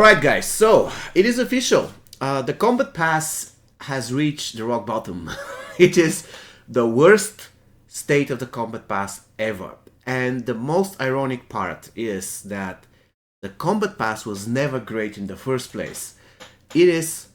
Alright guys, so it is official. The Combat Pass has reached the rock bottom. It is the worst state of the Combat Pass ever. And the most ironic part is that the Combat Pass was never great in the first place. It is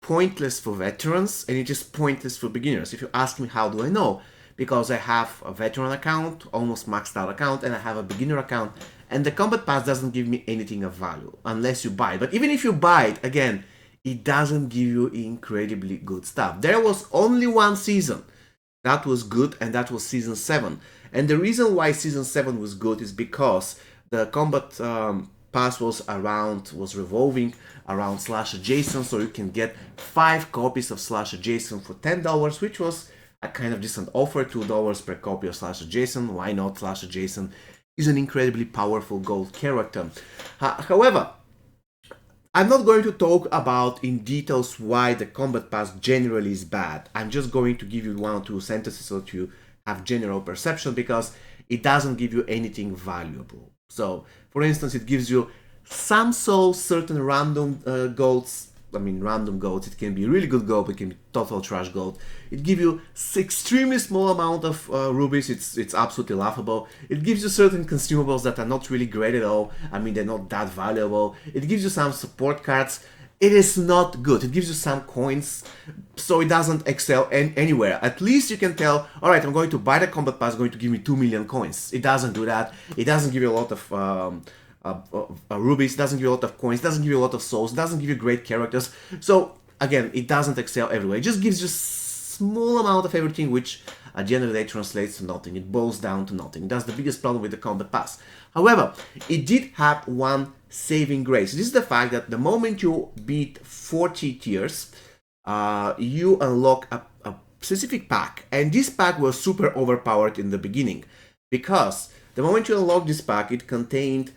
pointless for veterans and it is pointless for beginners. If you ask me how do I know? Because I have a veteran account, almost maxed out account, and I have a beginner account, and the Combat Pass doesn't give me anything of value unless you buy it. But even if you buy it, again, it doesn't give you incredibly good stuff. There was only one season that was good, and that was season 7. And the reason why season 7 was good is because the Combat Pass was revolving around Slash Jason, so you can get 5 copies of Slash Jason for $10, which was a kind of decent offer, $2 per copy of Slash Jason. Why not? Slash Jason is an incredibly powerful gold character. However, I'm not going to talk about in details why the Combat Pass generally is bad. I'm just going to give you 1 or 2 sentences so that you have general perception, because it doesn't give you anything valuable. So, for instance, it gives you some souls, certain random golds. I mean, random golds. It can be really good gold, it can be total trash gold. It gives you extremely small amount of rubies. It's absolutely laughable. It gives you certain consumables that are not really great at all. I mean, they're not that valuable. It gives you some support cards. It is not good. It gives you some coins, so it doesn't excel anywhere. At least you can tell, all right, I'm going to buy the Combat Pass, going to give me 2 million coins. It doesn't do that. It doesn't give you a lot of rubies, doesn't give you a lot of coins, doesn't give you a lot of souls, doesn't give you great characters. So again, it doesn't excel everywhere. It just gives you small amount of everything, which at the end of the day translates to nothing. It boils down to nothing. That's the biggest problem with the Combat Pass. However, it did have one saving grace. This is the fact that the moment you beat 40 tiers, you unlock a specific pack, and this pack was super overpowered in the beginning, because the moment you unlock this pack, it contained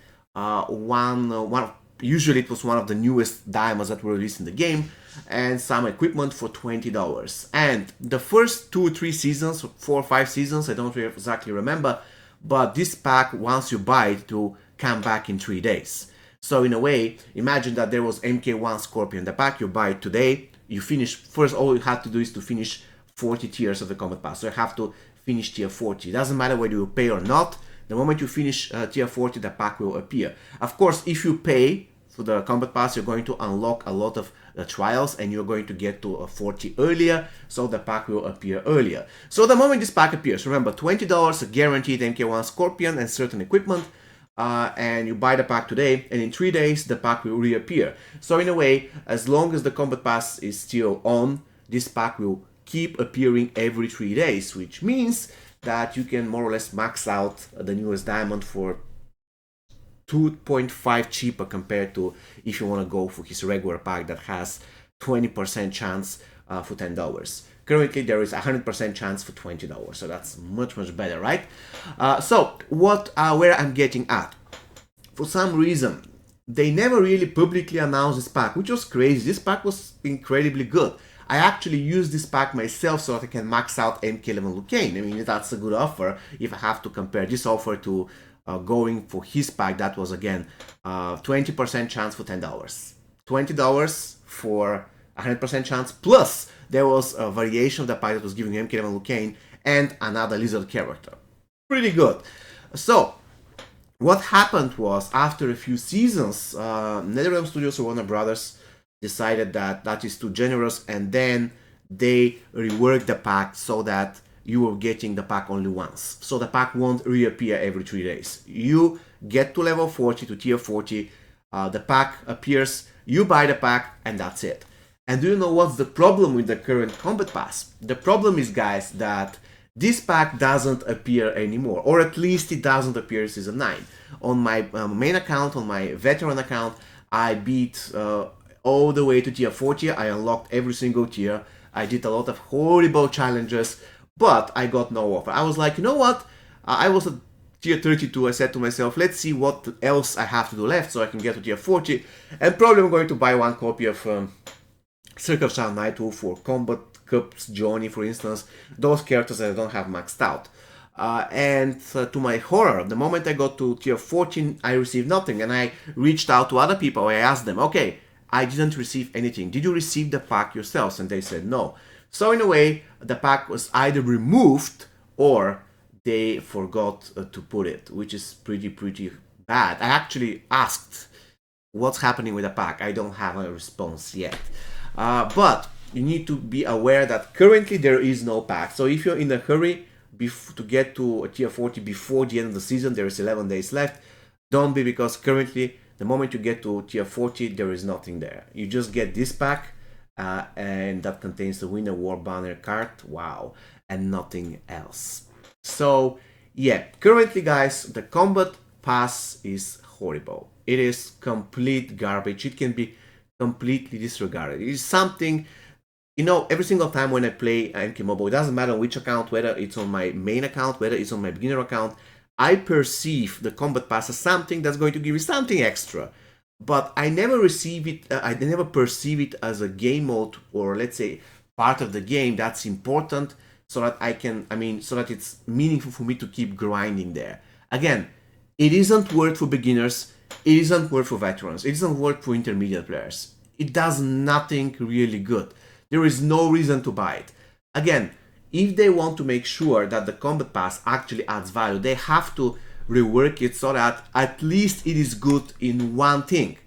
usually it was one of the newest diamonds that were released in the game, and some equipment for $20. And the first 2 or 3 seasons, 4 or 5 seasons, I don't really exactly remember, but this pack, once you buy it, will come back in 3 days. So in a way, imagine that there was MK1 Scorpion in the pack, you buy it today, you finish, first all you have to do is to finish 40 tiers of the Combat Pass. So you have to finish tier 40. It doesn't matter whether you pay or not. The moment you finish tier 40, the pack will appear. Of course, if you pay for the Combat Pass, you're going to unlock a lot of trials, and you're going to get to 40 earlier, so the pack will appear earlier. So the moment this pack appears, remember, $20, a guaranteed MK1 Scorpion and certain equipment, and you buy the pack today, and in 3 days, the pack will reappear. So in a way, as long as the Combat Pass is still on, this pack will keep appearing every 3 days, which means that you can more or less max out the newest diamond for 2.5 cheaper compared to if you want to go for his regular pack that has 20% chance for $10. Currently there is 100% chance for $20, so that's much better, right? So where I'm getting at, for some reason they never really publicly announced this pack, which was crazy. This pack was incredibly good. I actually used this pack myself so that I can max out MK11 Lucane. I mean, that's a good offer. If I have to compare this offer to going for his pack, that was again 20% chance for $10. $20 for 100% chance, plus there was a variation of the pack that was giving MK11 Lucane and another lizard character. Pretty good. So what happened was, after a few seasons, NetherRealm Studios or Warner Brothers decided that that is too generous, and then they reworked the pack so that you were getting the pack only once. So the pack won't reappear every 3 days. You get to level 40, to tier 40, the pack appears, you buy the pack, and that's it. And do you know what's the problem with the current Combat Pass? The problem is, guys, that this pack doesn't appear anymore, or at least it doesn't appear in Season 9. On my main account, on my veteran account, I beat all the way to tier 40. I unlocked every single tier. I did a lot of horrible challenges, but I got no offer. I was like, you know what? I was at tier 32. I said to myself, let's see what else I have to do left so I can get to tier 40. And probably I'm going to buy 1 copy of Circle of Shadow Night for Combat Cups Johnny, for instance. Those characters that I don't have maxed out. To my horror, the moment I got to tier 14, I received nothing. And I reached out to other people. I asked them, okay, I didn't receive anything. Did you receive the pack yourselves? And they said no. So in a way, the pack was either removed or they forgot to put it, which is pretty bad. I actually asked what's happening with the pack. I don't have a response yet. But you need to be aware that currently there is no pack. So if you're in a hurry to get to a tier 40 before the end of the season, there is 11 days left. Don't be, because currently the moment you get to tier 40, there is nothing there. You just get this pack, and that contains the winner war banner card. Wow, and nothing else. So yeah, currently guys, the combat pass is horrible. It is complete garbage. It can be completely disregarded. It is something, you know, every single time when I play MK Mobile, it doesn't matter which account, whether it's on my main account, whether it's on my beginner account, I perceive the combat pass as something that's going to give you something extra. But I never receive it, I never perceive it as a game mode, or let's say part of the game that's important, so that I can, so that it's meaningful for me to keep grinding there. Again, it isn't worth for beginners, it isn't worth for veterans, it isn't worth for intermediate players. It does nothing really good. There is no reason to buy it. Again, if they want to make sure that the combat pass actually adds value, they have to rework it so that at least it is good in one thing.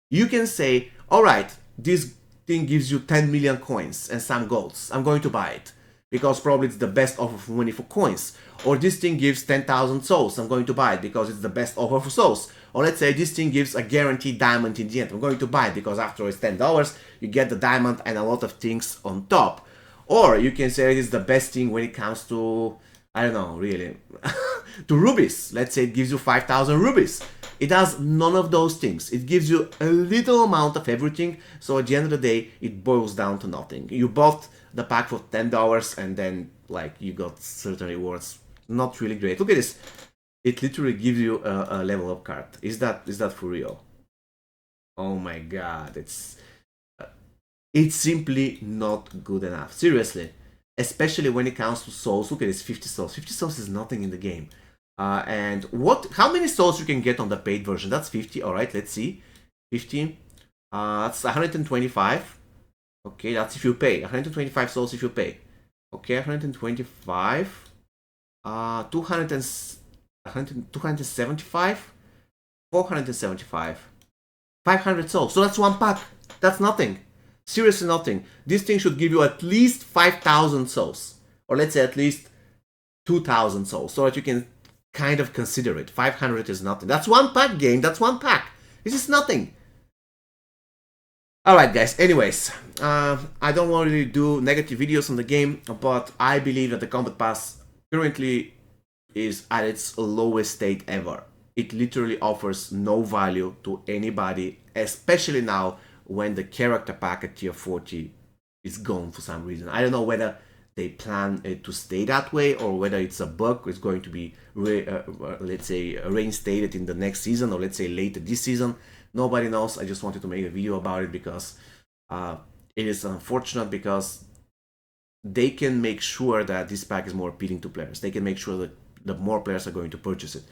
You can say, alright, this thing gives you 10 million coins and some golds. I'm going to buy it, because probably it's the best offer for money for coins. Or this thing gives 10,000 souls. I'm going to buy it because it's the best offer for souls. Or let's say this thing gives a guaranteed diamond in the end. I'm going to buy it because after it's $10, you get the diamond and a lot of things on top. Or you can say it's the best thing when it comes to, I don't know, really, to rubies. Let's say it gives you 5,000 rubies. It does none of those things. It gives you a little amount of everything. So at the end of the day, it boils down to nothing. You bought the pack for $10 and then like you got certain rewards. Not really great. Look at this. It literally gives you a level up card. Is that for real? Oh my god, it's simply not good enough. Seriously, especially when it comes to souls. Look at this, 50 souls. 50 souls is nothing in the game. And how many souls you can get on the paid version? That's 50. All right, let's see. 50. That's 125. Okay, that's if you pay. 125 souls if you pay. Okay, 125. 275, 475, 500 souls. So that's one pack. That's nothing. Seriously nothing. This thing should give you at least 5,000 souls. Or let's say at least 2,000 souls. So that you can kind of consider it. 500 is nothing. That's one pack, game. That's one pack. This is nothing. Alright guys, anyways. I don't want to really do negative videos on the game. But I believe that the Combat Pass currently is at its lowest state ever. It literally offers no value to anybody, especially now when the character pack at tier 40 is gone for some reason. I don't know whether they plan it to stay that way or whether it's a bug. It's going to be, let's say, reinstated in the next season, or let's say later this season. Nobody knows. I just wanted to make a video about it because it is unfortunate, because they can make sure that this pack is more appealing to players. They can make sure that the more players are going to purchase it.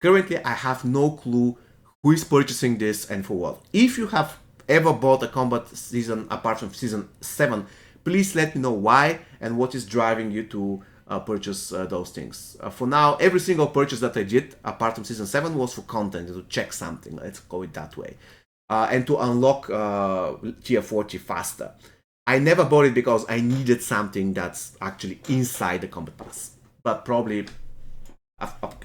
Currently, I have no clue who is purchasing this and for what. If you have ever bought a combat season apart from season 7, please let me know why and what is driving you to purchase those things. For now, every single purchase that I did apart from season 7 was for content, to check something, let's call it that way, and to unlock tier 40 faster. I never bought it because I needed something that's actually inside the combat pass, but probably,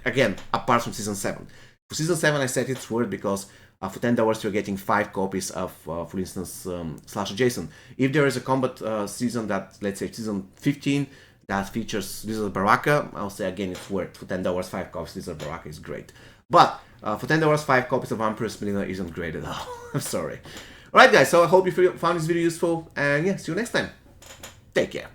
again, apart from season 7. For season 7 I said it's worth because for $10 you're getting 5 copies of, for instance, Slash Jason. If there is a combat season that, let's say season 15, that features Lizard Baraka, I'll say again it's worth. For $10, 5 copies Lizard Baraka is great. But for $10, 5 copies of Empress Melina isn't great at all. I'm sorry. Alright guys, so I hope you found this video useful, and yeah, see you next time. Take care.